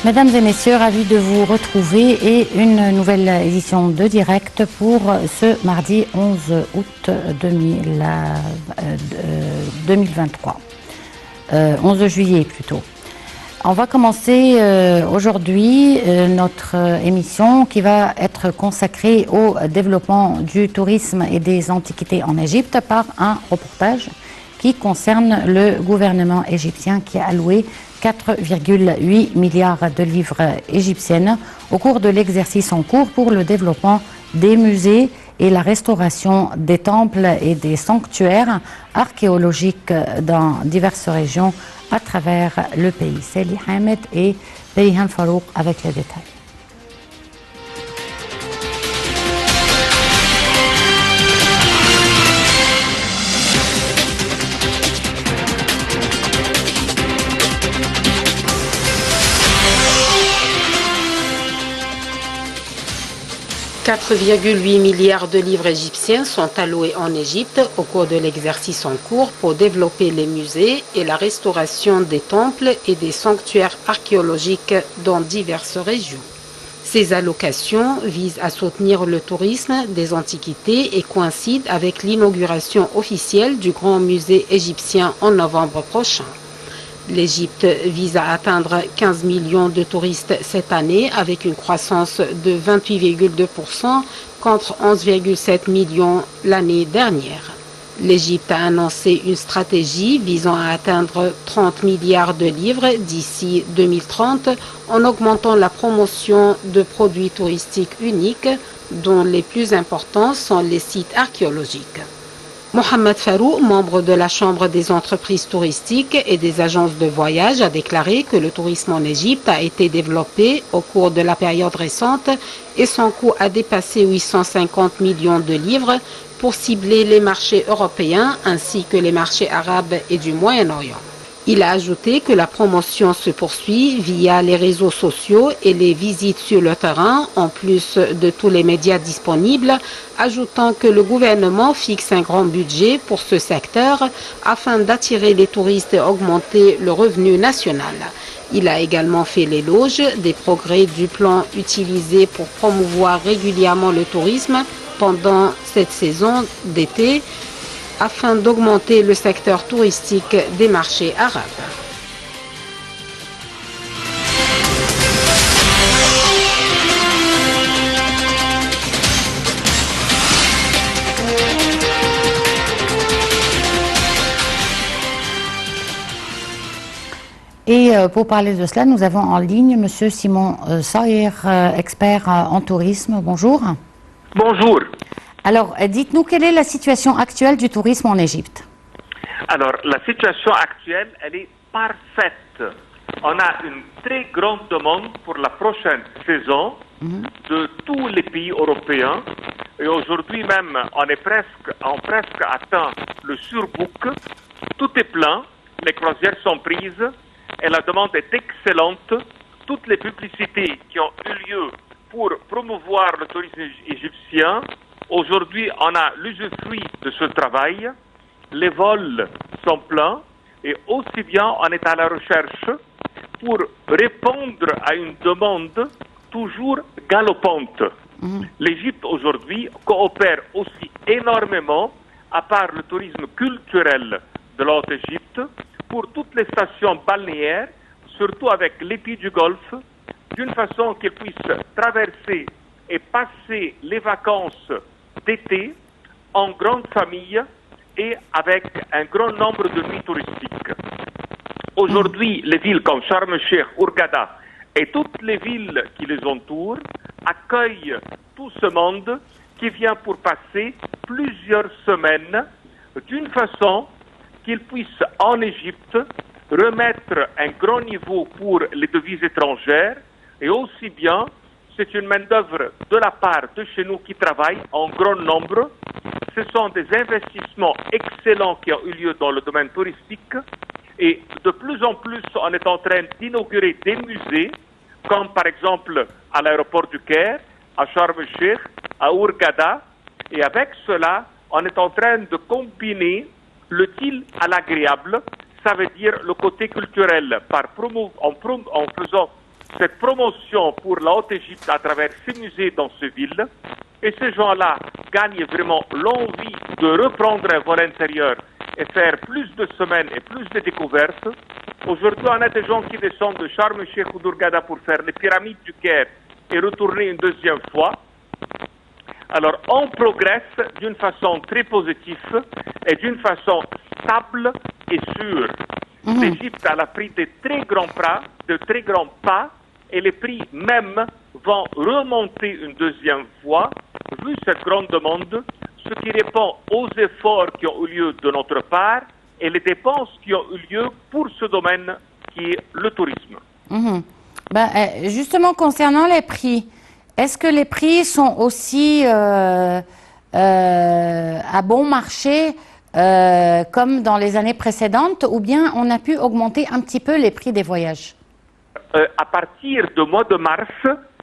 Mesdames et messieurs, ravi de vous retrouver et une nouvelle édition de direct pour ce mardi 11 août 2023. 11 juillet plutôt. On va commencer aujourd'hui notre émission qui va être consacrée au développement du tourisme et des antiquités en Égypte par un reportage qui concerne le gouvernement égyptien qui a alloué 4,8 milliards de livres égyptiennes au cours de l'exercice en cours pour le développement des musées et la restauration des temples et des sanctuaires archéologiques dans diverses régions à travers le pays. Sally Hamed et Beyhan Farouk avec les détails. « 4,8 milliards de livres égyptiens sont alloués en Égypte au cours de l'exercice en cours pour développer les musées et la restauration des temples et des sanctuaires archéologiques dans diverses régions. Ces allocations visent à soutenir le tourisme des antiquités et coïncident avec l'inauguration officielle du Grand Musée égyptien en novembre prochain. L'Égypte vise à atteindre 15 millions de touristes cette année avec une croissance de 28,2% contre 11,7 millions l'année dernière. L'Égypte a annoncé une stratégie visant à atteindre 30 milliards de livres d'ici 2030 en augmentant la promotion de produits touristiques uniques dont les plus importants sont les sites archéologiques. Mohamed Farouk, membre de la Chambre des entreprises touristiques et des agences de voyage, a déclaré que le tourisme en Égypte a été développé au cours de la période récente et son coût a dépassé 850 millions de livres pour cibler les marchés européens ainsi que les marchés arabes et du Moyen-Orient. Il a ajouté que la promotion se poursuit via les réseaux sociaux et les visites sur le terrain, en plus de tous les médias disponibles, ajoutant que le gouvernement fixe un grand budget pour ce secteur afin d'attirer les touristes et augmenter le revenu national. Il a également fait l'éloge des progrès du plan utilisé pour promouvoir régulièrement le tourisme pendant cette saison d'été, afin d'augmenter le secteur touristique des marchés arabes. Et pour parler de cela, nous avons en ligne M. Simon Sayer, expert en tourisme. Bonjour. Bonjour. Alors, dites-nous, quelle est la situation actuelle du tourisme en Égypte? Alors, la situation actuelle, elle est parfaite. On a une très grande demande pour la prochaine saison de tous les pays européens. Et aujourd'hui même, on presque atteint le surbook. Tout est plein, les croisières sont prises et la demande est excellente. Toutes les publicités qui ont eu lieu pour promouvoir le tourisme égyptien, aujourd'hui, on a l'usufruit de ce travail. Les vols sont pleins et aussi bien on est à la recherche pour répondre à une demande toujours galopante. L'Égypte aujourd'hui coopère aussi énormément, à part le tourisme culturel de la Haute-Égypte, pour toutes les stations balnéaires, surtout avec les pays du Golfe, d'une façon qu'ils puissent traverser et passer les vacances d'été en grande famille et avec un grand nombre de nuits touristiques. Aujourd'hui, les villes comme Sharm el-Sheikh, Hurghada et toutes les villes qui les entourent accueillent tout ce monde qui vient pour passer plusieurs semaines d'une façon qu'ils puissent en Égypte remettre un grand niveau pour les devises étrangères et aussi bien c'est une main-d'œuvre de la part de chez nous qui travaille en grand nombre. Ce sont des investissements excellents qui ont eu lieu dans le domaine touristique et de plus en plus on est en train d'inaugurer des musées comme par exemple à l'aéroport du Caire, à Sharm el-Sheikh, à Hurghada et avec cela on est en train de combiner l'utile à l'agréable, ça veut dire le côté culturel en faisant cette promotion pour la Haute-Égypte à travers ces musées dans ces villes. Et ces gens-là gagnent vraiment l'envie de reprendre un vol intérieur et faire plus de semaines et plus de découvertes. Aujourd'hui, on a des gens qui descendent de Sharm el-Sheikh ou d'Hurghada pour faire les pyramides du Caire et retourner une deuxième fois. Alors, on progresse d'une façon très positive et d'une façon stable et sûre. L'Égypte a pris de très grands pas, et les prix même vont remonter une deuxième fois, vu cette grande demande, ce qui répond aux efforts qui ont eu lieu de notre part et les dépenses qui ont eu lieu pour ce domaine qui est le tourisme. Justement, concernant les prix, est-ce que les prix sont aussi à bon marché comme dans les années précédentes, ou bien on a pu augmenter un petit peu les prix des voyages? À partir du mois de mars,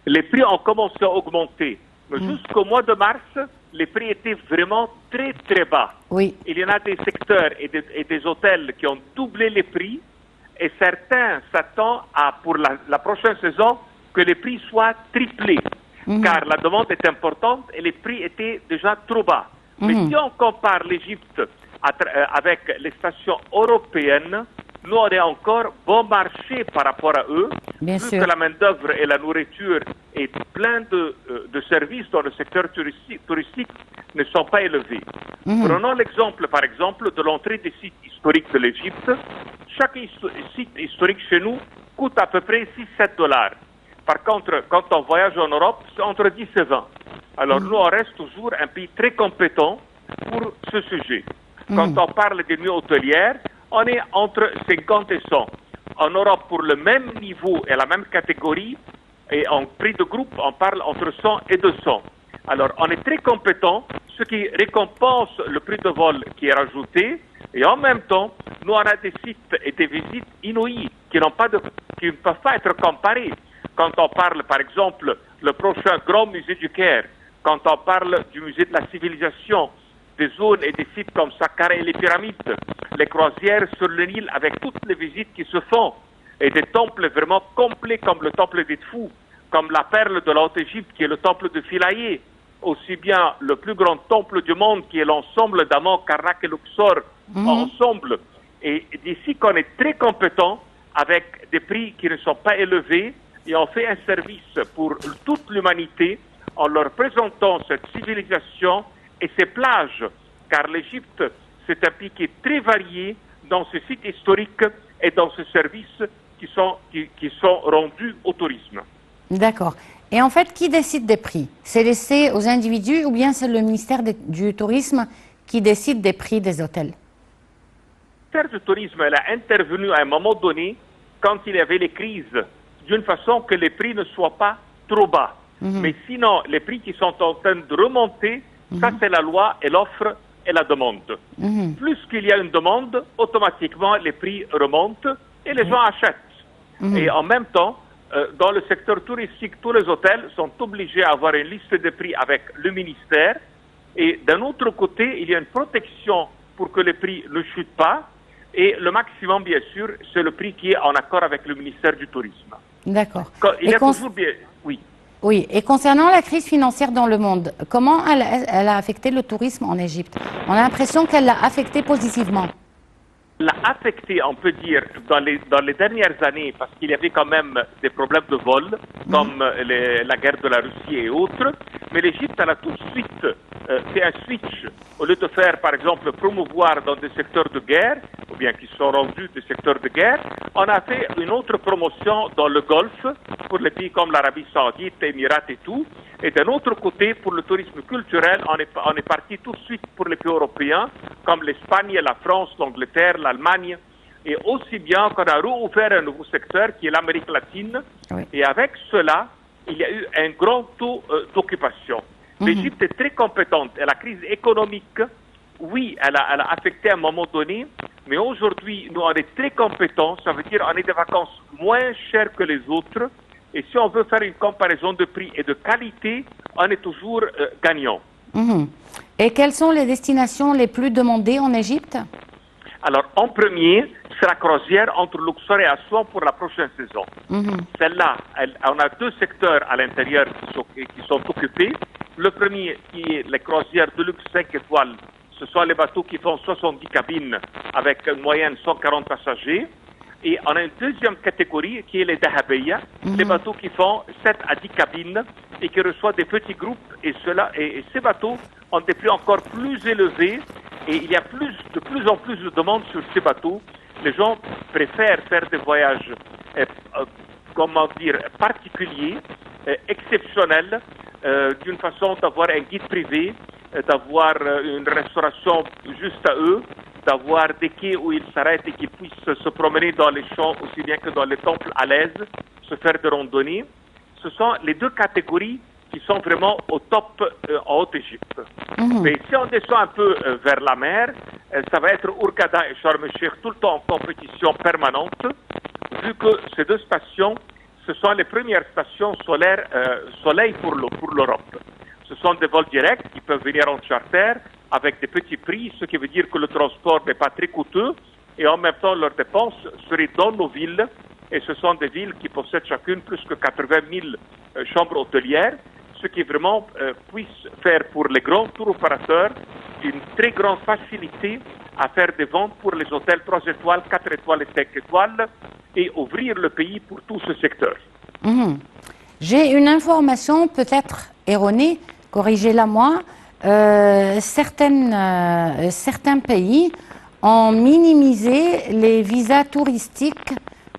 les prix ont commencé à augmenter. Mais jusqu'au mois de mars, les prix étaient vraiment très très bas. Oui. Il y en a des secteurs et des hôtels qui ont doublé les prix, et certains s'attendent pour la prochaine saison que les prix soient triplés, car la demande est importante et les prix étaient déjà trop bas. Mais si on compare l'Égypte avec les stations européennes, nous, on est encore bon marché par rapport à eux, Bien vu sûr. que la main-d'œuvre et la nourriture et plein de services dans le secteur touristique ne sont pas élevés. Prenons l'exemple, par exemple, de l'entrée des sites historiques de l'Égypte. Chaque site historique chez nous coûte à peu près 6-7 dollars. Par contre, quand on voyage en Europe, c'est entre 10 et 20. Alors nous, on reste toujours un pays très compétent pour ce sujet. Quand on parle des nuits hôtelières, on est entre 50 et 100. En Europe, pour le même niveau et la même catégorie, et en prix de groupe, on parle entre 100 et 200. Alors, on est très compétent, ce qui récompense le prix de vol qui est rajouté. Et en même temps, nous, on a des sites et des visites inouïes qui ne peuvent pas être comparés. Quand on parle, par exemple, le prochain grand musée du Caire, quand on parle du musée de la civilisation, des zones et des sites comme Saqqara et les pyramides, les croisières sur le Nil avec toutes les visites qui se font, et des temples vraiment complets comme le temple d'Edfou, comme la perle de la Haute-Égypte qui est le temple de Philae, aussi bien le plus grand temple du monde qui est l'ensemble d'Amon, Karnak et Luxor ensemble. Et d'ici qu'on est très compétent avec des prix qui ne sont pas élevés, et on fait un service pour toute l'humanité en leur présentant cette civilisation et ces plages, car l'Égypte, c'est un pays qui est très varié dans ses sites historiques et dans ses services qui sont rendus au tourisme. D'accord. Et en fait, qui décide des prix? C'est laissé aux individus ou bien c'est le ministère du Tourisme qui décide des prix des hôtels? Le ministère du Tourisme elle a intervenu à un moment donné quand il y avait les crises, d'une façon que les prix ne soient pas trop bas. Mais sinon, les prix qui sont en train de remonter, ça c'est la loi et l'offre et la demande. Plus qu'il y a une demande, automatiquement les prix remontent et les gens achètent. Et en même temps, dans le secteur touristique, tous les hôtels sont obligés à avoir une liste de prix avec le ministère. Et d'un autre côté, il y a une protection pour que les prix ne chutent pas. Et le maximum, bien sûr, c'est le prix qui est en accord avec le ministère du Tourisme. D'accord. Il y a toujours bien... Oui. Oui, et concernant la crise financière dans le monde, comment elle a affecté le tourisme en Égypte? On a l'impression qu'elle l'a affecté positivement. L'a affecté, on peut dire, dans les dernières années, parce qu'il y avait quand même des problèmes de vol, comme la guerre de la Russie et autres. Mais l'Égypte, elle a tout de suite fait un switch. Au lieu de faire, par exemple, promouvoir dans des secteurs de guerre, ou bien qui sont rendus des secteurs de guerre, on a fait une autre promotion dans le Golfe, pour les pays comme l'Arabie Saoudite, les Émirats et tout. Et d'un autre côté, pour le tourisme culturel, on est parti tout de suite pour les pays européens, comme l'Espagne, la France, l'Angleterre, l'Allemagne, et aussi bien qu'on a rouvert un nouveau secteur qui est l'Amérique latine. Oui. Et avec cela, il y a eu un grand taux d'occupation. L'Égypte est très compétente. Et la crise économique, oui, elle a affecté à un moment donné, mais aujourd'hui, nous, on est très compétents. Ça veut dire qu'on est des vacances moins chères que les autres. Et si on veut faire une comparaison de prix et de qualité, on est toujours gagnant. Et quelles sont les destinations les plus demandées en Égypte? Alors, en premier, la croisière entre Luxor et Assouan pour la prochaine saison. Celle-là, on a 2 secteurs à l'intérieur qui sont occupés. Le premier, qui est les croisières de luxe 5 étoiles, ce sont les bateaux qui font 70 cabines avec une moyenne 140 passagers. Et on a une deuxième catégorie qui est les dahabeya, les bateaux qui font 7 à 10 cabines et qui reçoivent des petits groupes. Et ces bateaux ont des prix encore plus élevés et il y a de plus en plus de demandes sur ces bateaux. Les gens préfèrent faire des voyages, particuliers, exceptionnels, d'une façon d'avoir un guide privé, d'avoir une restauration juste à eux, d'avoir des quais où ils s'arrêtent et qu'ils puissent se promener dans les champs aussi bien que dans les temples à l'aise, se faire des randonnées. Ce sont les 2 catégories qui sont vraiment au top en Haute-Égypte. Mais si on descend un peu vers la mer, ça va être Hurghada et Sharm el-Sheikh tout le temps en compétition permanente, vu que ces 2 stations, ce sont les premières stations soleil pour l'Europe. Ce sont des vols directs qui peuvent venir en charter avec des petits prix, ce qui veut dire que le transport n'est pas très coûteux et en même temps leurs dépenses seraient dans nos villes et ce sont des villes qui possèdent chacune plus que 80 000 chambres hôtelières, ce qui vraiment puisse faire pour les grands tours opérateurs une très grande facilité à faire des ventes pour les hôtels 3 étoiles, 4 étoiles et 5 étoiles et ouvrir le pays pour tout ce secteur. J'ai une information peut-être erronée, corrigez-la moi. Certains pays ont minimisé les visas touristiques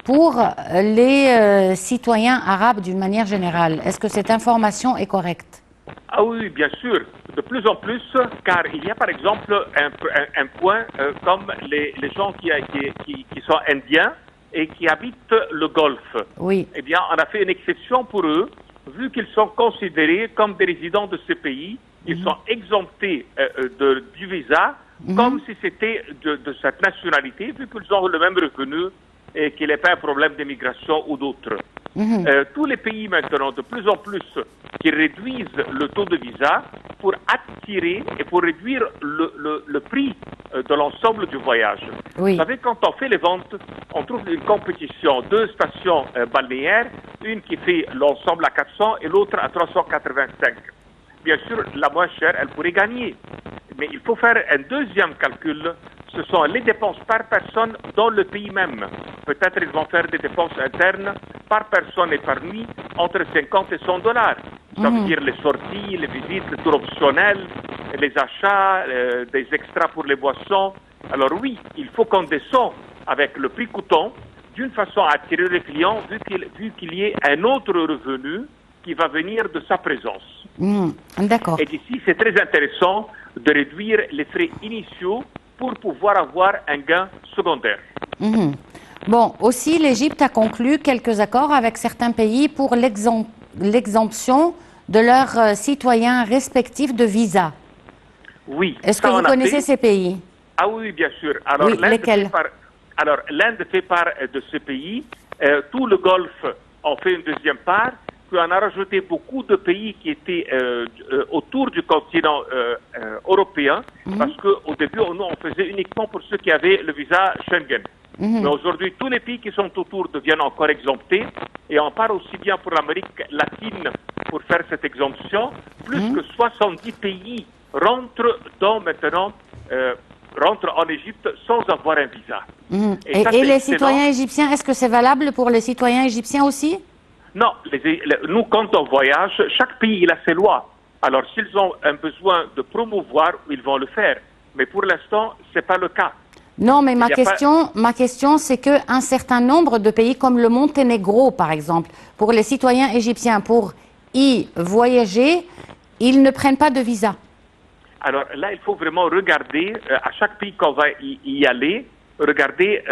pour les citoyens arabes d'une manière générale. Est-ce que cette information est correcte? Ah oui, bien sûr, de plus en plus, car il y a par exemple un point comme les gens qui sont indiens et qui habitent le Golfe. Oui. Eh bien, on a fait une exception pour eux, vu qu'ils sont considérés comme des résidents de ce pays. Ils sont exemptés du visa, comme si c'était de cette nationalité, vu qu'ils ont le même revenu et qu'il n'est pas un problème d'immigration ou d'autres. Tous les pays maintenant, de plus en plus, qui réduisent le taux de visa pour attirer et pour réduire le prix de l'ensemble du voyage. Oui. Vous savez, quand on fait les ventes, on trouve une compétition, 2 stations balnéaires, une qui fait l'ensemble à 400 et l'autre à 385. Bien sûr, la moins chère, elle pourrait gagner. Mais il faut faire un deuxième calcul. Ce sont les dépenses par personne dans le pays même. Peut-être ils vont faire des dépenses internes par personne et par nuit entre 50 et 100 dollars. Ça veut dire les sorties, les visites, les tours optionnels, les achats, des extras pour les boissons. Alors oui, il faut qu'on descende avec le prix coûtant d'une façon à attirer les clients vu qu'il y ait un autre revenu qui va venir de sa présence. D'accord. Et d'ici, c'est très intéressant de réduire les frais initiaux pour pouvoir avoir un gain secondaire. Bon, aussi, l'Égypte a conclu quelques accords avec certains pays pour l'exemption de leurs citoyens respectifs de visa. Oui. Est-ce que vous connaissez ces pays? Ah oui, bien sûr. Alors, oui, lesquels? l'Inde fait part de ce pays. Tout le Golfe en fait une deuxième part. Puis on a rajouté beaucoup de pays qui étaient autour du continent européen, parce qu'au début, nous, on faisait uniquement pour ceux qui avaient le visa Schengen. Mais aujourd'hui, tous les pays qui sont autour deviennent encore exemptés, et on part aussi bien pour l'Amérique latine pour faire cette exemption. Plus que 70 pays rentrent en Égypte sans avoir un visa. Et les citoyens égyptiens, est-ce que c'est valable pour les citoyens égyptiens aussi? Non, nous, quand on voyage, chaque pays il a ses lois. Alors, s'ils ont un besoin de promouvoir, ils vont le faire. Mais pour l'instant, ce n'est pas le cas. Non, mais ma question, c'est qu'un certain nombre de pays, comme le Monténégro, par exemple, pour les citoyens égyptiens, pour y voyager, ils ne prennent pas de visa. Alors là, il faut vraiment regarder, à chaque pays qu'on va y aller, regarder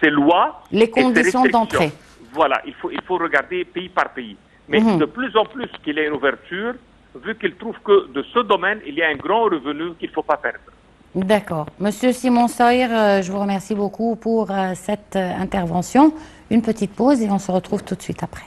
ses lois. Les conditions d'entrée. Voilà, il faut regarder pays par pays. Mais de plus en plus qu'il y a une ouverture, vu qu'il trouve que de ce domaine, il y a un grand revenu qu'il ne faut pas perdre. D'accord. Monsieur Simon Sawyer, je vous remercie beaucoup pour cette intervention. Une petite pause et on se retrouve tout de suite après.